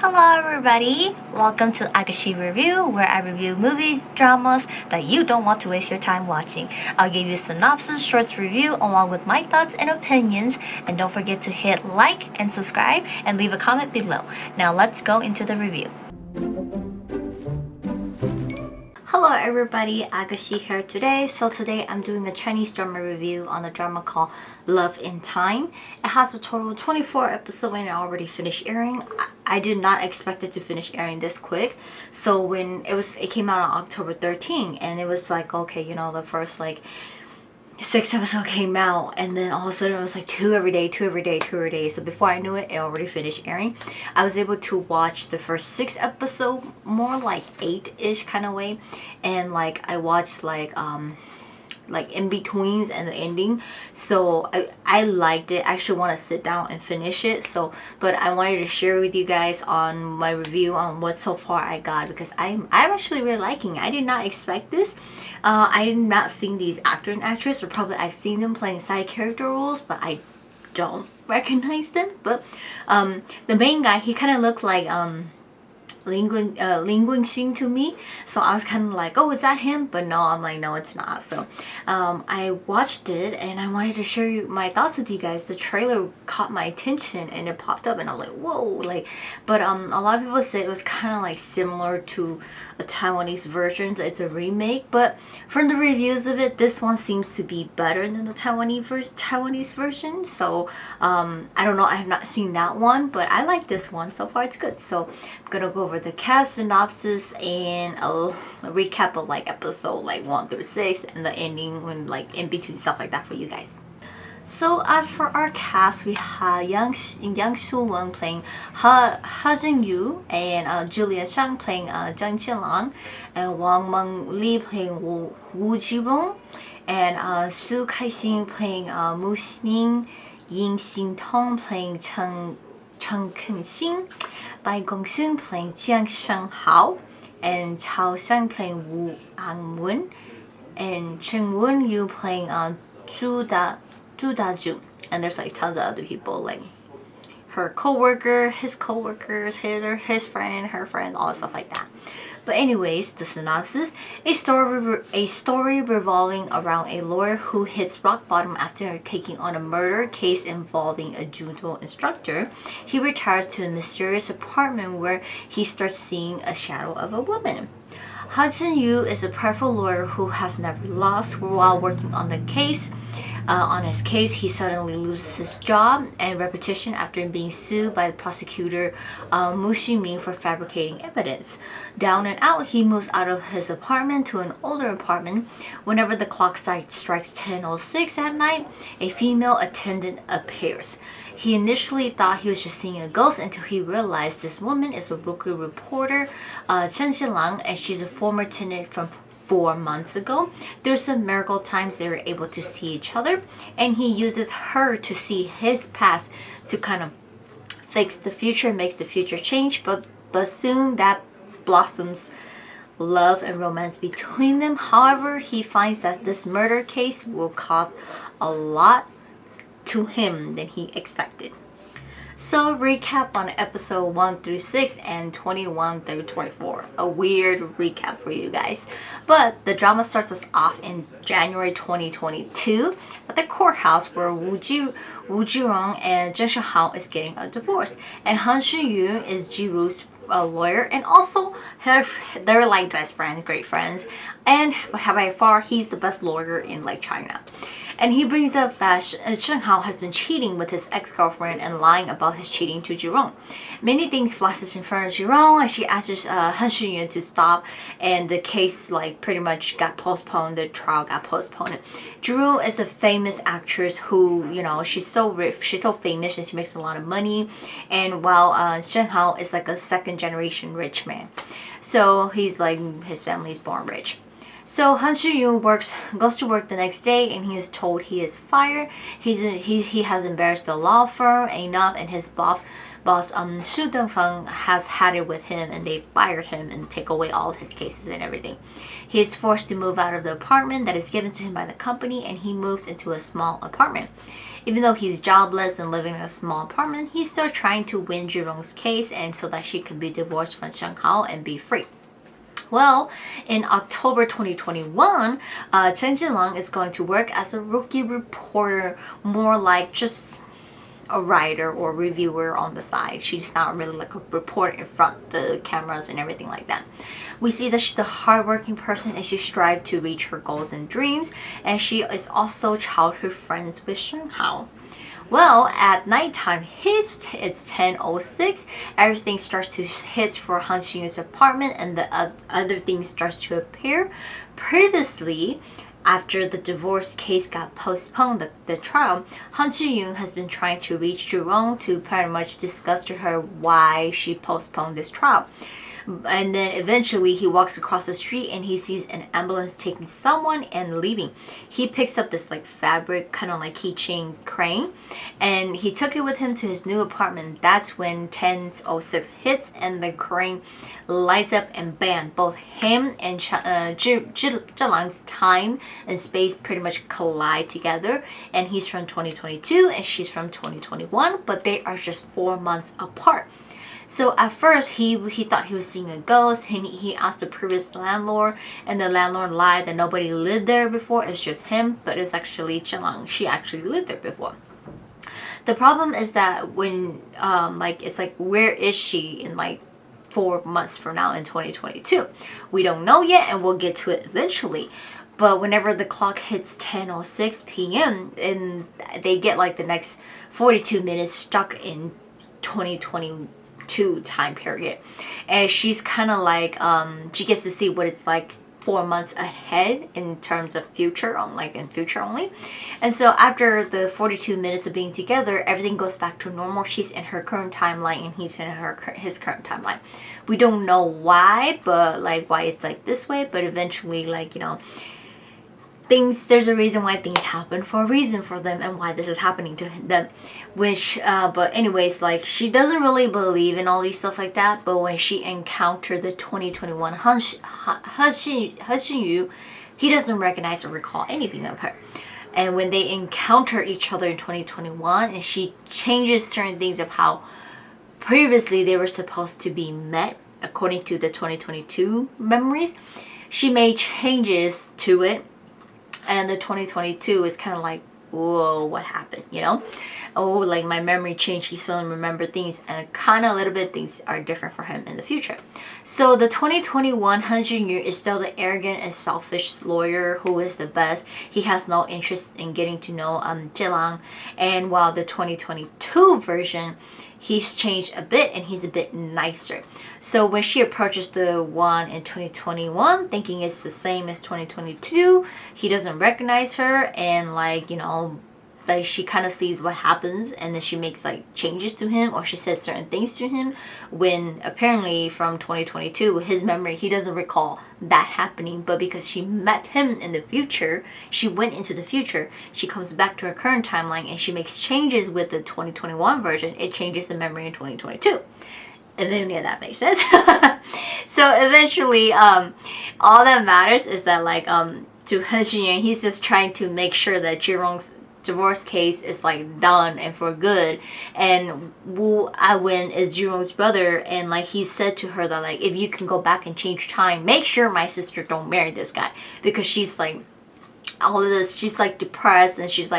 Hello everybody! Welcome to Agashi Review, where I review movies, dramas that you don't want to waste your time watching. I'll give you a synopsis, shorts review, along with my thoughts and opinions. And don't forget to hit like and subscribe and leave a comment below. Now let's go into the review. Hello everybody, Agashi here today. So today I'm doing a Chinese drama review on a drama called Love in Time. It has a total of 24 episodes and it already finished airing. I did not expect it to finish airing this quick. So when it came out on October 13th and it was like, okay, you know, the first like 6 episodes came out and then all of a sudden it was like 2 every day. So before I knew it, it already finished airing. I was able to watch the first 6 episodes, more like 8-ish kind of way, and like I watched like in betweens and the ending. So I liked it. I actually want to sit down and finish it. So but I wanted to share with you guys on my review on what so far I got, because I'm actually really liking it. I did not expect this. I did not seen these actor and actress, or probably I've seen them playing side character roles, but I don't recognize them. But the main guy, he kind of looked like Ling Guangxin to me, so I was kind of like, oh, is that him? But no, I'm like, no, it's not. So I watched it and I wanted to share my thoughts with you guys. The trailer caught my attention and it popped up and I was like, whoa, like. But a lot of people said it was kind of like similar to a Taiwanese version. It's a remake, but from the reviews of it, this one seems to be better than the Taiwanese version. So I don't know, I have not seen that one, but I like this one. So far it's good. So I'm gonna go over the cast synopsis and a recap of like episode like 1 through 6 and the ending when like in between, stuff like that for you guys. So as for our cast, we have Yang Shu-won playing Ha Jin-yu, and Julia Shang playing Zhang Qianlang, and Wang Meng-li playing Wu Ji-rong, and Su Kai-xin playing Mu Xin, Yin Xin-tong playing Chen Ken-xin, Bai Gongxun playing Jiang Sheng-hao, and Chao Xiang playing Wu An-wen, and Chen Wen-yu playing Zhu Da-jun. And there's like tons of other people, like her co-worker, his co-workers, his friend, her friend, all that stuff like that. But anyways, the synopsis: a story revolving around a lawyer who hits rock bottom after taking on a murder case involving a judo instructor. He retires to a mysterious apartment where he starts seeing a shadow of a woman. Ha Jin-yu is a private lawyer who has never lost. While working on the case, his case, he suddenly loses his job and reputation after being sued by the prosecutor Mu Ximing for fabricating evidence. Down and out, he moves out of his apartment to an older apartment. Whenever the clock strikes 10:06 at night, a female attendant appears. He initially thought he was just seeing a ghost until he realized this woman is a local reporter, Chen Xianlang, and she's a former tenant from 4 months ago. There's some miracle times they were able to see each other, and he uses her to see his past to kind of fix the future, makes the future change, but soon that blossoms love and romance between them. However, he finds that this murder case will cost a lot to him than he expected. So recap on episode 1 through 6 and 21 through 24. A weird recap for you guys. But the drama starts us off in January 2022 at the courthouse where Wu Jirong and Zheng Shihao is getting a divorce. And Han Shu-yu is Jiru's lawyer, and also they're like best friends, great friends. And by far, he's the best lawyer in like China. And he brings up that Shen Hao has been cheating with his ex-girlfriend and lying about his cheating to Jirong. Many things flashes in front of Jirong, and she asks Han Shu-yun to stop, and the case like pretty much got postponed. The trial got postponed. Jiru is a famous actress who, you know, she's so rich, she's so famous, and she makes a lot of money. And while Shen Hao is like a second-generation rich man, so he's like, his family is born rich. So Han Shu-yu goes to work the next day, and he is told he is fired. He has embarrassed the law firm enough, and his boss boss Su Dongfeng has had it with him, and they fired him and take away all of his cases and everything. He is forced to move out of the apartment that is given to him by the company, and he moves into a small apartment. Even though he's jobless and living in a small apartment, he's still trying to win Zhirong's case, and so that she can be divorced from Shen Hao and be free. Well, in October 2021, Chen Jinlang is going to work as a rookie reporter, more like just a writer or reviewer on the side. She's not really like a reporter in front of the cameras and everything like that. We see that she's a hardworking person, and she strives to reach her goals and dreams, and she is also childhood friends with Shen Hao. Well, at nighttime hits, it's 10:06, everything starts to hit for Han Xiyun's apartment, and the other things starts to appear. Previously, after the divorce case got postponed, the trial, Han Xiyun has been trying to reach Zhirong to pretty much discuss to her why she postponed this trial. And then eventually he walks across the street and he sees an ambulance taking someone and leaving. He picks up this like fabric kind of like keychain crane, and he took it with him to his new apartment. That's when 10:06 hits and the crane lights up, and bam, both him and Zhilang's time and space pretty much collide together. And he's from 2022 and she's from 2021, but they are just 4 months apart. So at first he thought he was seeing a ghost, and he asked the previous landlord, and the landlord lied that nobody lived there before, it's just him, but it's actually Zhilang. She actually lived there before. The problem is that when it's like, where is she in like 4 months from now in 2022? We don't know yet, and we'll get to it eventually. But whenever the clock hits 10:06 p.m. and they get like the next 42 minutes stuck in 2022 time period, and she's kind of like she gets to see what it's like 4 months ahead in terms of future, in future only. And so after the 42 minutes of being together, everything goes back to normal. She's in her current timeline and he's in his current timeline. We don't know why, but like why it's like this way, but eventually, like, you know, there's a reason why things happen, for a reason for them, and why this is happening to them. Which but anyways, like, she doesn't really believe in all these stuff like that, but when she encountered the 2021 He Xinyu, he doesn't recognize or recall anything of her. And when they encounter each other in 2021, and she changes certain things of how previously they were supposed to be met according to the 2022 memories, she made changes to it. And the 2022 is kind of like, whoa, what happened, you know? Oh, like my memory changed, he still remember things, and kind of a little bit things are different for him in the future. So the 2021 Han Xinyu is still the arrogant and selfish lawyer who is the best. He has no interest in getting to know Zhilang. And while the 2022 version, he's changed a bit and he's a bit nicer. So when she approaches the one in 2021 thinking it's the same as 2022, he doesn't recognize her, and like, you know, like she kind of sees what happens, and then she makes like changes to him, or she says certain things to him, when apparently from 2022 his memory, he doesn't recall that happening. But because she met him in the future, she went into the future, she comes back to her current timeline and she makes changes with the 2021 version. It changes the memory in 2022. And then, yeah, that makes sense. So eventually all that matters is that like to Han Xinyan, he's just trying to make sure that Zhirong's divorce case is like done and for good. And Wu Aiwen is Zhirong's brother, and like he said to her that like, if you can go back and change time, make sure my sister don't marry this guy, because she's like all of this, she's like depressed, and she's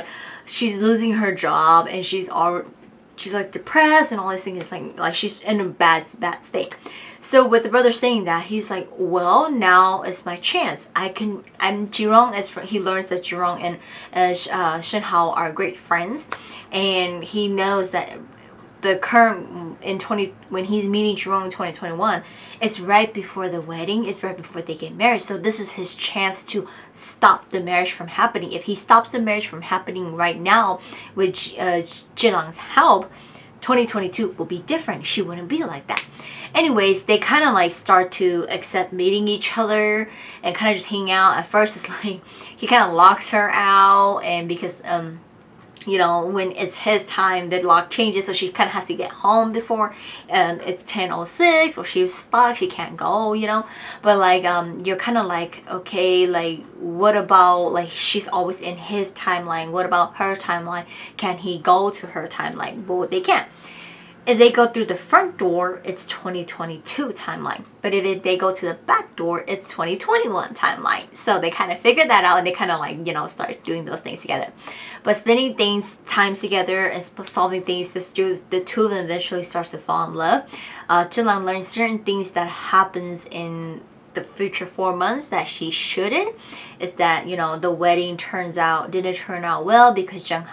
losing her job, and she's like depressed and all these things, like she's in a bad state. So with the brother saying that, he's like, well, now is my chance. Zhirong he learns that Zhirong and Shen Hao are great friends, and he knows that the current when he's meeting Zhirong in 2021, it's right before the wedding, it's right before they get married. So this is his chance to stop the marriage from happening. If he stops the marriage from happening right now with Zhilang's help, 2022 will be different. She wouldn't be like that. Anyways, they kind of like start to accept meeting each other and kind of just hang out. At first it's like he kind of locks her out, and because you know, when it's his time, the lock changes, so she kind of has to get home before, and it's 10:06, or she's stuck, she can't go, you know. But like you're kind of like, okay, like what about, like, she's always in his timeline, what about her timeline? Can he go to her timeline? Well, they can't. If they go through the front door, it's 2022 timeline. But if they go to the back door, it's 2021 timeline. So they kind of figured that out, and they kind of like, you know, start doing those things together. But spending times together and solving things, the two of them eventually starts to fall in love. Jinlan learns certain things that happens in the future 4 months that she shouldn't. Is that, you know, the wedding didn't turn out well because Zheng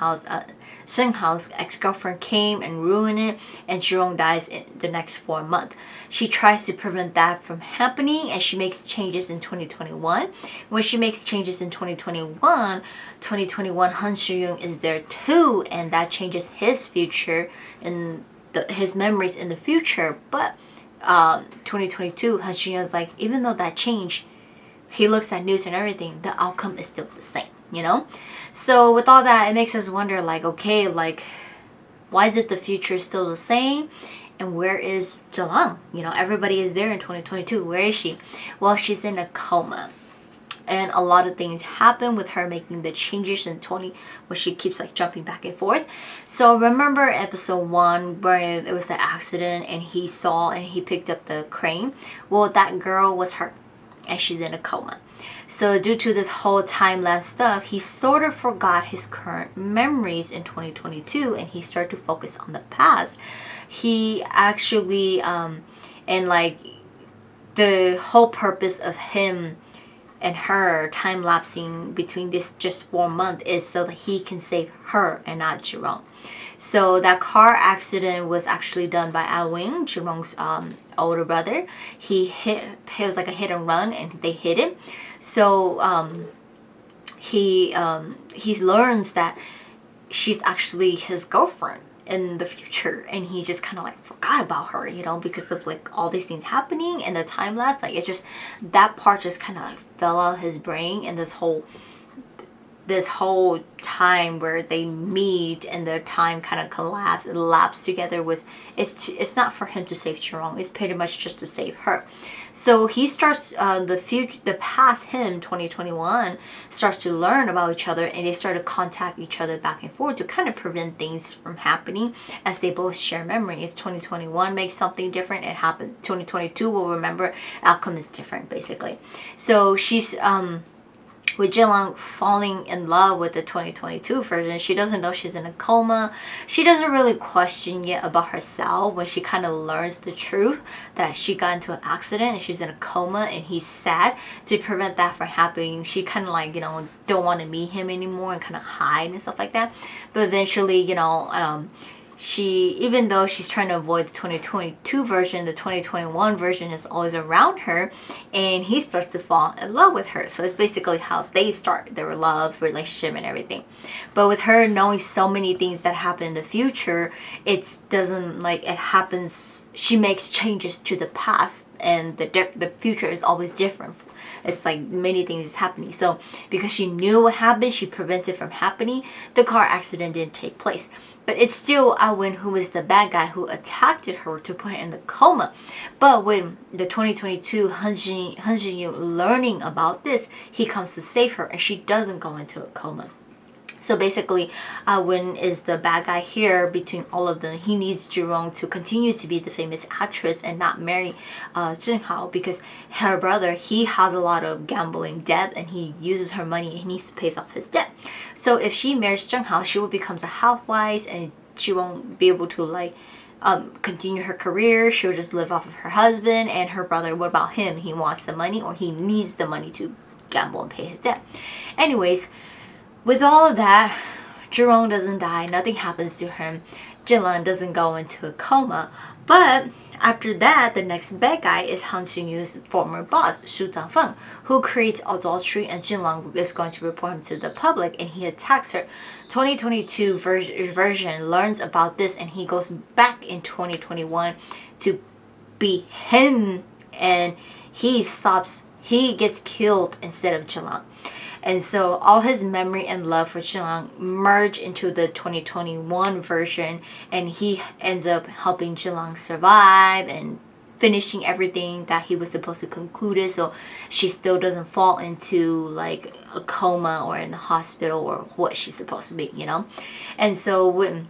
Hao's ex-girlfriend came and ruined it, and Zhirong dies in the next 4 months. She tries to prevent that from happening, and she makes changes in 2021. When she makes changes in 2021, Han Soo-young is there too, and that changes his future and his memories in the future. But 2022, Han Soo-young is like, even though that changed, he looks at news and everything, the outcome is still the same, you know. So with all that, it makes us wonder, like, okay, like, why is it the future still the same, and where is Jalang? You know, everybody is there in 2022. Where is she? Well, she's in a coma, and a lot of things happen with her making the changes in 20, where she keeps like jumping back and forth. So remember episode 1 where it was the accident, and he picked up the crane? Well, that girl was her, and she's in a coma. So due to this whole time-lapse stuff, he sort of forgot his current memories in 2022, and he started to focus on the past. He actually and like the whole purpose of him and her time-lapsing between this just 4 months is so that he can save her and not Zhirong. So that car accident was actually done by Wing, Zhirong's older brother. It was like a hit and run, and they hit him. So he learns that she's actually his girlfriend in the future, and he just kind of like forgot about her, you know, because of like all these things happening and the time lapse. Like, it's just, that part just kind of like fell out of his brain, and this whole time where they meet and their time kind of elapsed together it's not for him to save Zhirong, it's pretty much just to save her. So he starts the past him, 2021, starts to learn about each other, and they start to contact each other back and forth to kind of prevent things from happening, as they both share memory. If 2021 makes something different, it happens, 2022 will remember, outcome is different, basically. So she's with Jinlang falling in love with the 2022 version. She doesn't know she's in a coma. She doesn't really question yet about herself when she kind of learns the truth that she got into an accident and she's in a coma, and he's sad. To prevent that from happening, she kind of like, you know, don't want to meet him anymore and kind of hide and stuff like that. But eventually, you know, even though she's trying to avoid the 2022 version, the 2021 version is always around her, and he starts to fall in love with her. So it's basically how they start their love relationship and everything. But with her knowing so many things that happen in the future, it doesn't, like, it happens, she makes changes to the past, and the future is always different. It's like many things is happening. So because she knew what happened, she prevented it from happening. The car accident didn't take place. But it's still Win who is the bad guy who attacked her to put her in the coma. But when the 2022 Han Soo-young learning about this, he comes to save her, and she doesn't go into a coma. So basically, Win is the bad guy here between all of them. He needs Zhirong to continue to be the famous actress and not marry Zheng Hao, because her brother, he has a lot of gambling debt, and he uses her money, and he needs to pay off his debt. So if she marries Zheng Hao, she will become a housewife, and she won't be able to like continue her career. She'll just live off of her husband. And her brother, what about him? He wants the money, or he needs the money to gamble and pay his debt. Anyways, with all of that, Zhirong doesn't die, nothing happens to him. Jinlan doesn't go into a coma. But after that, the next bad guy is Han Soo-young's former boss, Su Dangfeng, who creates adultery, and Jinlan is going to report him to the public, and he attacks her. 2022 version learns about this, and he goes back in 2021 to be him, and he gets killed instead of Jinlan. And so all his memory and love for Jilang merge into the 2021 version, and he ends up helping Jilang survive and finishing everything that he was supposed to conclude it, so she still doesn't fall into like a coma or in the hospital or what she's supposed to be, you know. And so when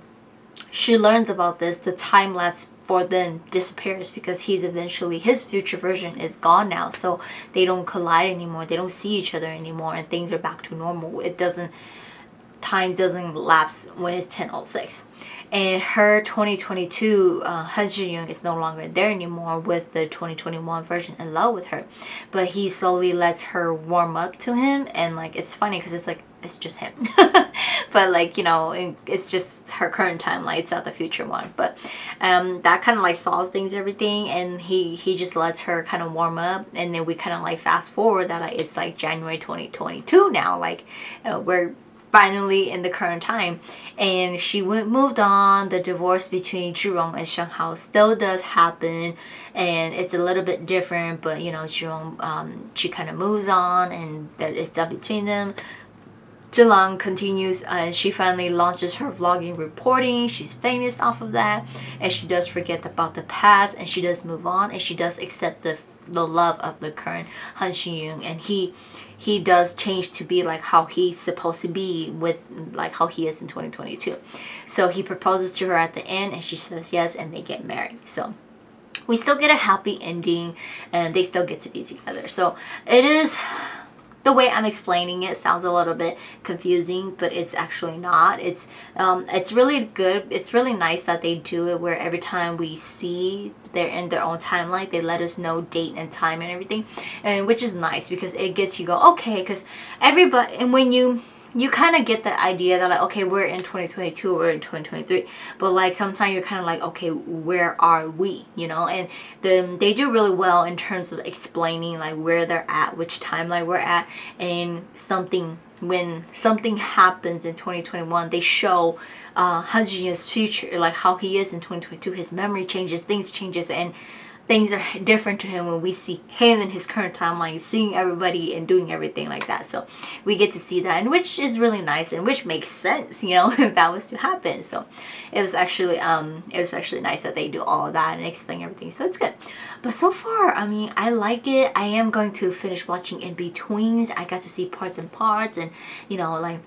she learns about this, the time lapse for them disappears because his future version is gone now, so they don't collide anymore, they don't see each other anymore, and things are back to normal. Time doesn't lapse when it's 10:06. And her 2022 Han Shin-young is no longer there anymore with the 2021 version in love with her, but he slowly lets her warm up to him. And like, it's funny because it's like, it's just him but like, you know, it's just her current timeline, it's not the future one. But that kind of like solves things, everything, and he just lets her kind of warm up, and then we kind of like fast forward that like, it's like January 2022 now, like we're finally in the current time, and she moved on. The divorce between Zhurong and Sheng Hao still does happen, and it's a little bit different, but you know, Zhurong, she kind of moves on, and it's up between them. Jilang continues, and she finally launches her vlogging reporting. She's famous off of that, and she does forget about the past, and she does move on, and she does accept the love of the current Han Shin-young, and he does change to be like how he's supposed to be, with like how he is in 2022. So he proposes to her at the end, and she says yes, and they get married. So we still get a happy ending, and they still get to be together. So it is, the way I'm explaining it sounds a little bit confusing, but it's actually not. It's really good. It's really nice that they do it where every time we see they're in their own timeline, they let us know date and time and everything, and which is nice because it gets you go, okay, because everybody, and when you kind of get the idea that like, okay, we're in 2022, we're in 2023, but like sometimes you're kind of like, okay, where are we, you know? And they do really well in terms of explaining like where they're at, which timeline we're at, and when something happens in 2021, they show Han Jin-young's future, like how he is in 2022. His memory changes, things changes, and things are different to him when we see him in his current timeline, seeing everybody and doing everything like that. So we get to see that, and which is really nice, and which makes sense, you know, if that was to happen. So it was actually nice that they do all of that and explain everything. So it's good. But so far, I mean, I like it. I am going to finish watching in betweens. I got to see parts and parts, and you know, like,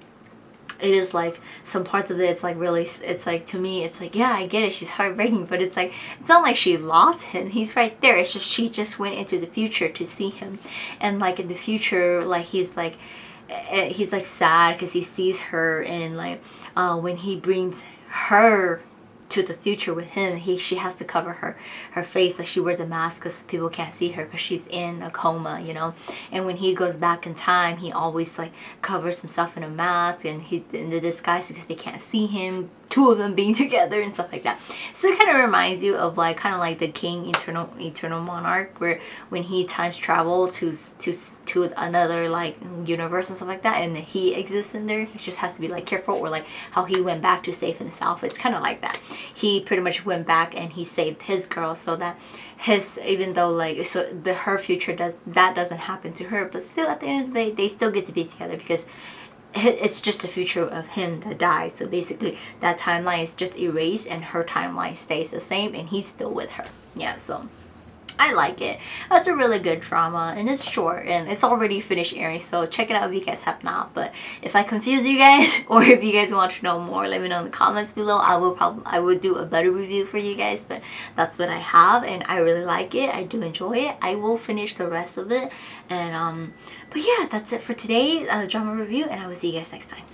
it is like some parts of it's like really, it's like, to me it's like, yeah, I get it, she's heartbreaking, but it's like, it's not like she lost him, he's right there. It's just she just went into the future to see him, and like in the future, like he's like sad because he sees her, and like when he brings her to the future with him, she has to cover her face, like she wears a mask because people can't see her because she's in a coma, you know. And when he goes back in time, he always like covers himself in a mask, and he's in the disguise because they can't see him, two of them being together and stuff like that. So it kind of reminds you of like kind of like the King Eternal Monarch, where when he times travel to another like universe and stuff like that, and he exists in there, he just has to be like careful, or like how he went back to save himself. It's kind of like that. He pretty much went back and he saved his girl, so that even though like, so her future doesn't happen to her, but still at the end of the day they still get to be together because it's just the future of him that died. So basically that timeline is just erased, and her timeline stays the same, and he's still with her. Yeah, so I like it. It's a really good drama, and it's short, and it's already finished airing, so check it out if you guys have not. But if I confuse you guys, or if you guys want to know more, let me know in the comments below. I will do a better review for you guys, but that's what I have, and I really like it. I do enjoy it. I will finish the rest of it, and but yeah, that's it for today's drama review, and I will see you guys next time.